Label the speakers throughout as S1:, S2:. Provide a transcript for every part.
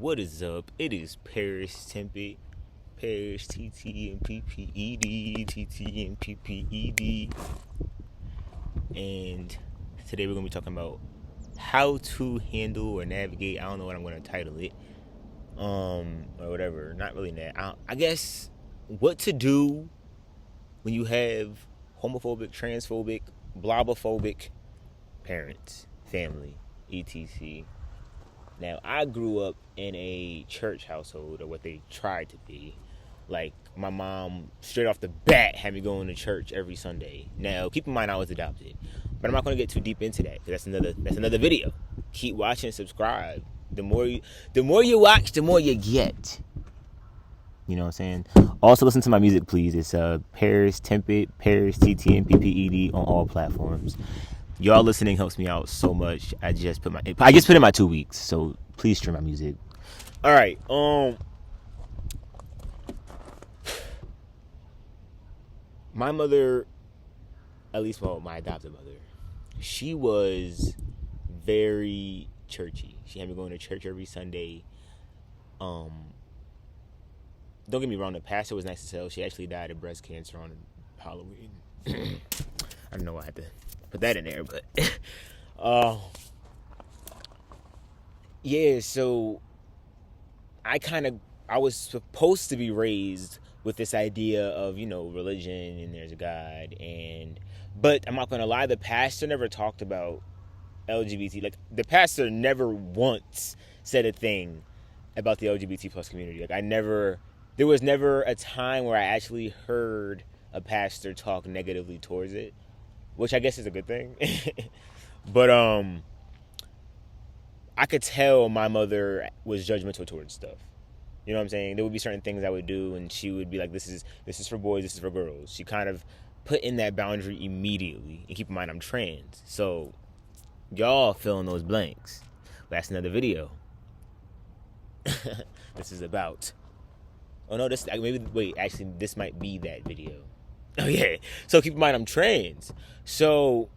S1: What is up? It is Paristtmpped. Paristtmpped. And today we're going to be talking about how to handle or navigate. I don't know what I'm going to title it. Or whatever. Not really that. I guess what to do when you have homophobic, transphobic, blobophobic parents, family, etc. Now, I grew up in a church household, or what they tried to be. Like, my mom, straight off the bat, had me going to church every Sunday. Now, keep in mind, I was adopted. But I'm not going to get too deep into that, because that's another video. Keep watching, subscribe. The more you watch, the more you get. You know what I'm saying? Also, listen to my music, please. It's Paristtmpped, Paristtmpped on all platforms. Y'all listening helps me out so much. I just put in my 2 weeks, so please stream my music. All right. My mother, at least my adopted mother, she was very churchy. She had me going to church every Sunday. Don't get me wrong, the pastor was nice as hell. She actually died of breast cancer on Halloween. I don't know why I had to put that in there, but yeah, so I was supposed to be raised with this idea of, religion and there's a God, but I'm not gonna lie, the pastor never talked about LGBT. Like, the pastor never once said a thing about the LGBT plus community. Like, there was never a time where I actually heard a pastor talk negatively towards it, which I guess is a good thing. But I could tell my mother was judgmental towards stuff. You know what I'm saying? There would be certain things I would do, and she would be like, this is for boys, this is for girls. She kind of put in that boundary immediately. And keep in mind, I'm trans. So y'all fill in those blanks. That's another video. This is about... Oh, no, this might be that video. Oh, yeah. So keep in mind, I'm trans. So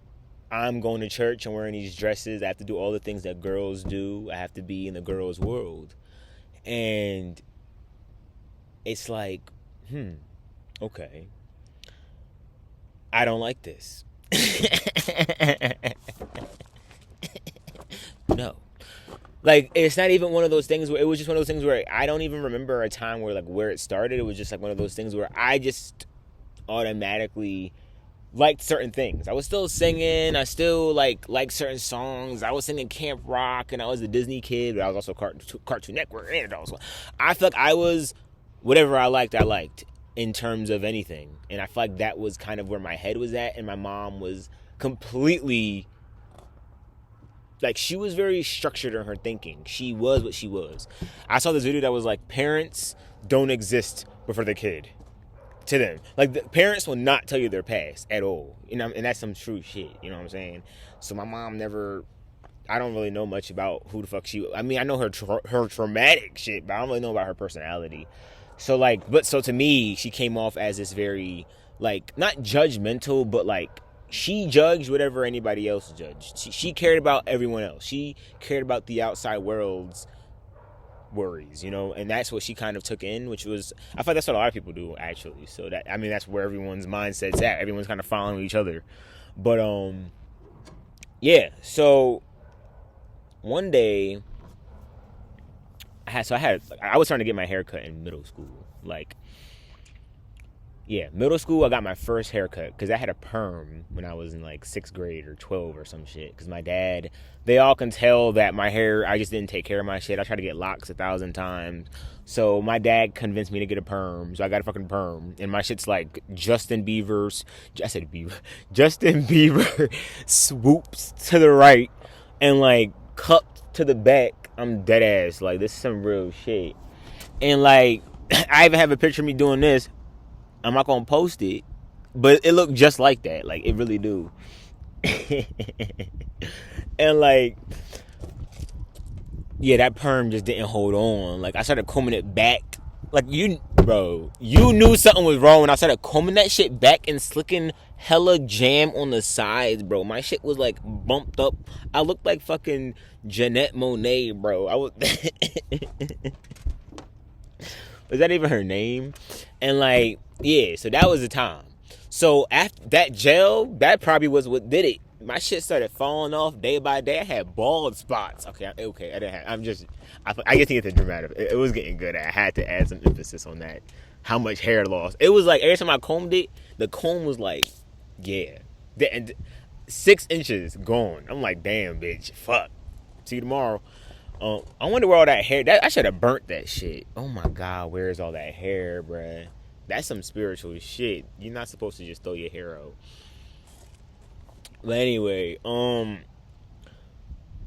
S1: I'm going to church and wearing these dresses. I have to do all the things that girls do. I have to be in the girls' world. And it's like, okay. I don't like this. No. Like, it's not even one of those things where, it was just one of those things where I don't even remember a time where it started. It was just like one of those things where I just automatically liked certain things. I was still singing. I still liked certain songs. I was singing Camp Rock, and I was a Disney kid, but I was also Cartoon Network. I felt like I was, whatever I liked in terms of anything. And I feel like that was kind of where my head was at, and my mom was completely... Like, she was very structured in her thinking. She was what she was. I saw this video that was like, parents don't exist before the kid. To them. Like, the parents will not tell you their past at all. And that's some true shit. You know what I'm saying? So my mom never... I don't really know much about who the fuck she... I mean, I know her traumatic shit, but I don't really know about her personality. So, so to me, she came off as this very, not judgmental, but, she judged whatever anybody else judged. She cared about everyone else. She cared about the outside world's worries, and that's what she kind of took in, which was, I feel like that's what a lot of people do, actually. So that's where everyone's mindset's at. Everyone's kind of following each other. But, yeah. So one day, I was trying to get my hair cut in middle school. Middle school, I got my first haircut because I had a perm when I was in 6th grade or 12 or some shit. Because my dad, they all can tell that my hair, I just didn't take care of my shit. I tried to get locks 1,000 times. So my dad convinced me to get a perm. So I got a fucking perm. And my shit's like Justin Bieber swoops to the right and cupped to the back. I'm dead ass. This is some real shit. And I even have a picture of me doing this. I'm not gonna post it, but it looked just like that. It really do. And that perm just didn't hold on. I started combing it back. Bro, you knew something was wrong when I started combing that shit back and slicking hella jam on the sides, bro. My shit was like bumped up. I looked like fucking Jeanette Monáe, bro. I was. Was that even her name? And like, yeah, so that was the time. So after that gel, that probably was what did it. My shit started falling off day by day. I had bald spots. Okay. I didn't have. I get to get the dramatic. It was getting good. I had to add some emphasis on that. How much hair loss? It was like every time I combed it, the comb was like, yeah, and 6 inches gone. I'm like, damn, bitch, fuck. See you tomorrow. I wonder where all that hair. I should have burnt that shit. Oh my god, where is all that hair, bruh? That's some spiritual shit. You're not supposed to just throw your hair out. But anyway,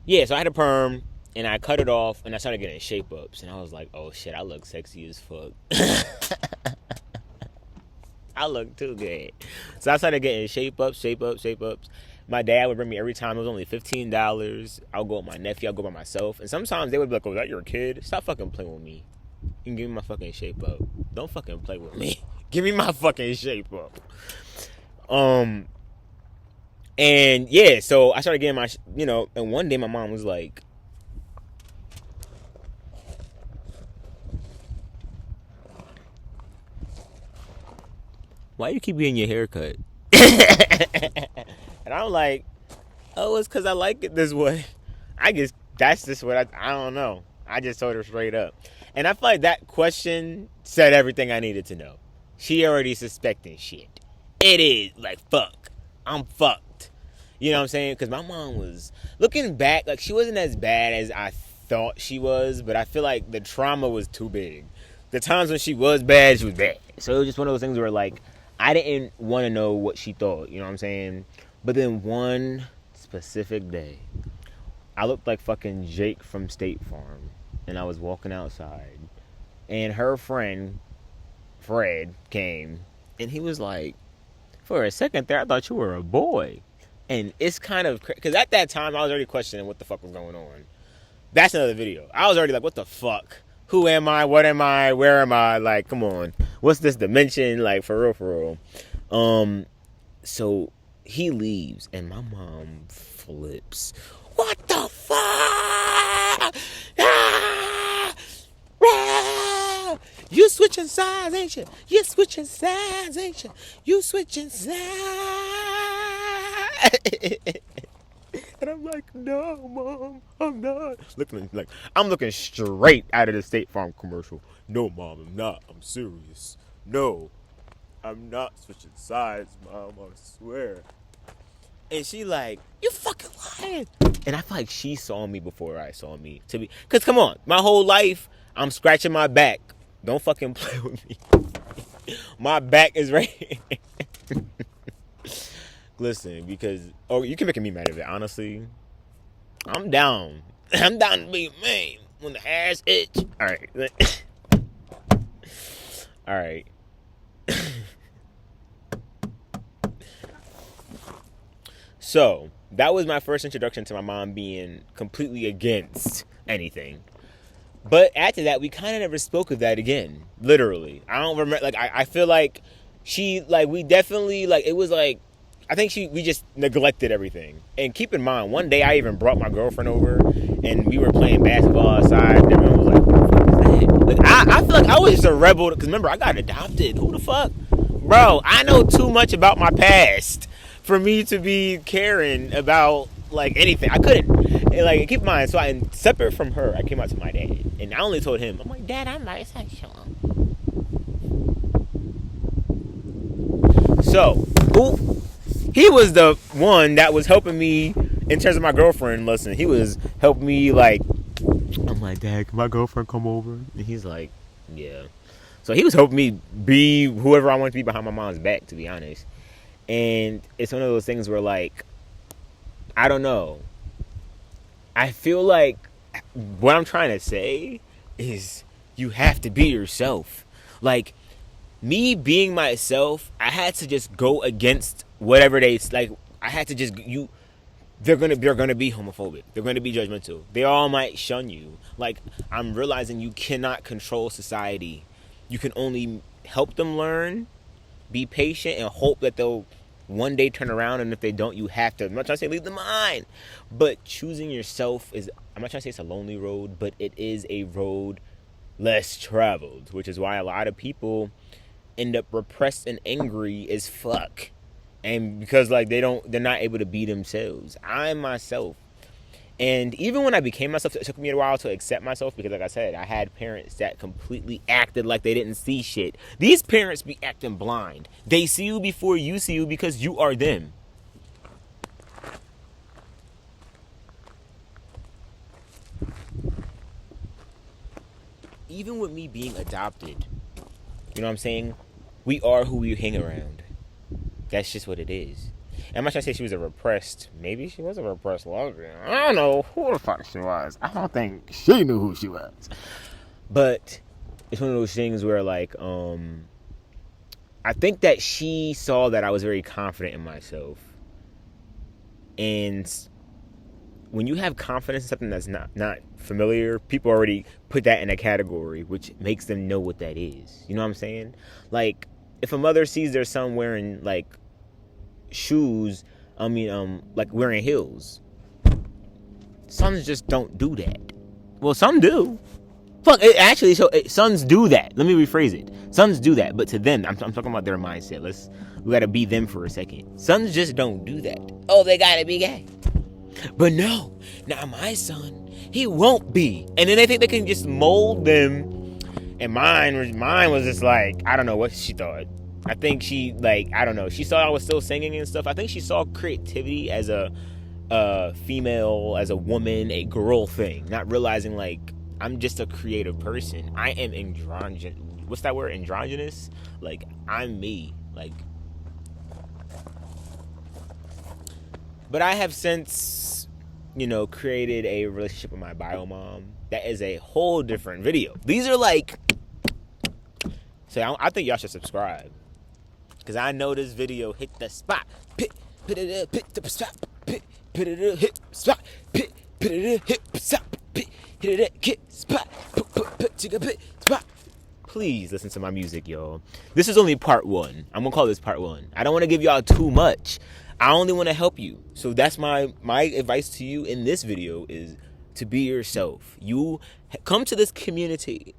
S1: yeah. So I had a perm, and I cut it off, and I started getting shape ups, and I was like, oh shit, I look sexy as fuck. I look too good. So I started getting shape ups. My dad would bring me every time. It was only $15. I'll go with my nephew. I'll go by myself. And sometimes they would be like, oh, is that your kid? Stop fucking playing with me. You can give me my fucking shape up. Don't fucking play with me. Give me my fucking shape up. And yeah, so I started getting my, and one day my mom was like, why you keep getting your hair cut? And I'm like, oh, it's because I like it this way. I guess that's just what I don't know. I just told her straight up. And I feel like that question said everything I needed to know. She already suspecting shit. It is like, fuck. I'm fucked. You know what I'm saying? Because my mom was, looking back, like she wasn't as bad as I thought she was, but I feel like the trauma was too big. The times when she was bad, she was bad. So it was just one of those things where like, I didn't want to know what she thought, you know what I'm saying? But then one specific day, I looked like fucking Jake from State Farm. And I was walking outside. And her friend, Fred, came. And he was like, for a second there, I thought you were a boy. And it's kind of, because at that time, I was already questioning what the fuck was going on. That's another video. I was already like, what the fuck? Who am I? What am I? Where am I? Like, come on. What's this dimension? Like, for real. So he leaves and my mom flips. What the fuck? Ah! Ah! You switching sides, ain't you? You switching sides, ain't you? You switching sides. And I'm like, no, Mom, I'm not. I'm looking straight out of the State Farm commercial. No, Mom, I'm not. I'm serious. No, I'm not switching sides, Mom, I swear. And she like, you fucking lying. And I feel like she saw me before I saw me. Because come on, my whole life, I'm scratching my back. Don't fucking play with me. My back is right here. Listen, because you can make me mad at it. Honestly, I'm down. I'm down to be mean when the ass itch. All right. All right. So that was my first introduction to my mom being completely against anything. But after that, we kind of never spoke of that again. Literally, I don't remember. Like I feel like she we definitely it was like. I think we just neglected everything. And keep in mind, one day I even brought my girlfriend over and we were playing basketball outside and everyone was like, what the fuck is that? Like, I feel like I was just a rebel because remember, I got adopted. Who the fuck? Bro, I know too much about my past for me to be caring about anything. I couldn't. And, keep in mind, so separate from her, I came out to my dad. And I only told him, I'm like, Dad, I'm bisexual. So, he was the one that was helping me in terms of my girlfriend. Listen, he was helping me I'm like, Dad, can my girlfriend come over? And he's like, yeah. So he was helping me be whoever I wanted to be behind my mom's back, to be honest. And it's one of those things where I don't know. I feel like what I'm trying to say is you have to be yourself. Me being myself, I had to just go against whatever they I had to just they're gonna be homophobic. They're gonna be judgmental. They all might shun you. I'm realizing you cannot control society. You can only help them learn, be patient, and hope that they'll one day turn around. And if they don't, you have to. I'm not trying to say leave them behind, but choosing yourself is, I'm not trying to say it's a lonely road, but it is a road less traveled, which is why a lot of people end up repressed and angry as fuck. And because like they're not able to be themselves. I myself, and even when I became myself, it took me a while to accept myself, because like I said, I had parents that completely acted like they didn't see shit. These parents be acting blind. They see you before you see you because you are them. Even with me being adopted, you know what I'm saying? We are who we hang around. That's just what it is. And I'm not trying to say she was a repressed. Maybe she was a repressed lesbian. I don't know who the fuck she was. I don't think she knew who she was. But it's one of those things where, like, I think that she saw that I was very confident in myself. And when you have confidence in something that's not familiar, people already put that in a category, which makes them know what that is. You know what I'm saying? Like, if a mother sees their son wearing, like, shoes, like wearing heels, sons just don't do that. Well, some do. Fuck, actually, sons do that. Let me rephrase it. Sons do that, but to them, I'm talking about their mindset. We gotta be them for a second. Sons just don't do that. Oh, they gotta be gay. But no, now my son, he won't be. And then they think they can just mold them. And mine was just like, I don't know what she thought. I think she, like, I don't know. She saw I was still singing and stuff. I think she saw creativity as a female, as a woman, a girl thing. Not realizing, like, I'm just a creative person. I am androgynous. What's that word? Androgynous? Like, I'm me. Like, but I have since, created a relationship with my bio mom. That is a whole different video. These are like, so I think y'all should subscribe. Because I know this video hit the spot. Hit the spot. Hit spot. Hit spot. Hit spot. Please listen to my music, y'all. This is only part 1. I'm going to call this part 1. I don't want to give y'all too much. I only want to help you. So that's my advice to you in this video is to be yourself. You come to this community,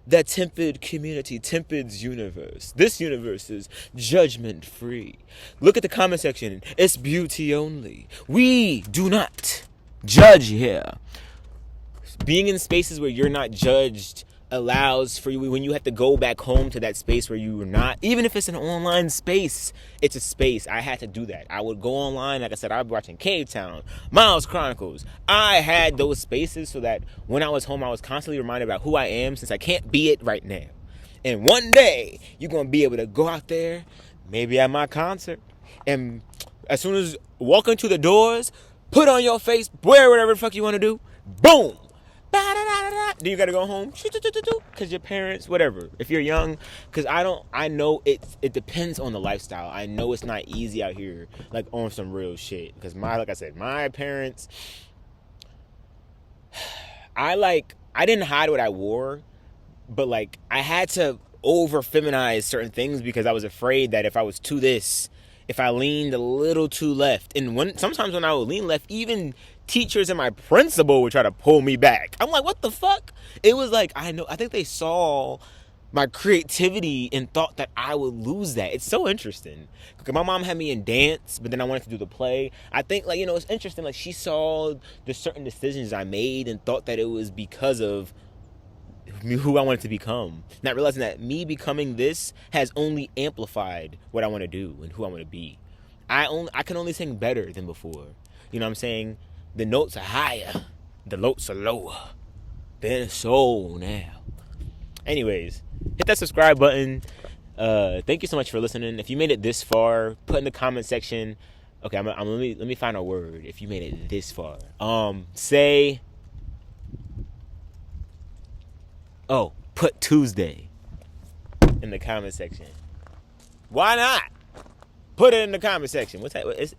S1: the Tempped community, Tempped's universe. This universe is judgment free. Look at the comment section. It's beauty only. We do not judge here. Being in spaces where you're not judged allows for you, when you have to go back home to that space where you were not, even if it's an online space, it's a space. I had to do that. I would go online, like I said, I'd be watching Cave Town, Miles Chronicles. I had those spaces so that when I was home, I was constantly reminded about who I am, since I can't be it right now. And one day, you're going to be able to go out there, maybe at my concert, and as soon as walk into the doors, put on your face, wear whatever the fuck you want to do, boom. Then you gotta go home because your parents, whatever. If you're young, because I know it depends on the lifestyle. I know it's not easy out here, like on some real shit. Because like I said, my parents, I didn't hide what I wore, but like I had to over feminize certain things because I was afraid that if I was too this, if I leaned a little too left, and sometimes when I would lean left, even teachers and my principal would try to pull me back. I'm like, what the fuck? It was like, I think they saw my creativity and thought that I would lose that. It's so interesting. Because my mom had me in dance, but then I wanted to do the play. I think, like, it's interesting. Like, she saw the certain decisions I made and thought that it was because of who I wanted to become. Not realizing that me becoming this has only amplified what I want to do and who I want to be. I can only sing better than before. You know what I'm saying? The notes are higher. The notes are lower. They're so now. Anyways, hit that subscribe button. Thank you so much for listening. If you made it this far, put in the comment section. Okay, let me find a word. If you made it this far, say. Oh, put Tuesday in the comment section. Why not? Put it in the comment section. What's that?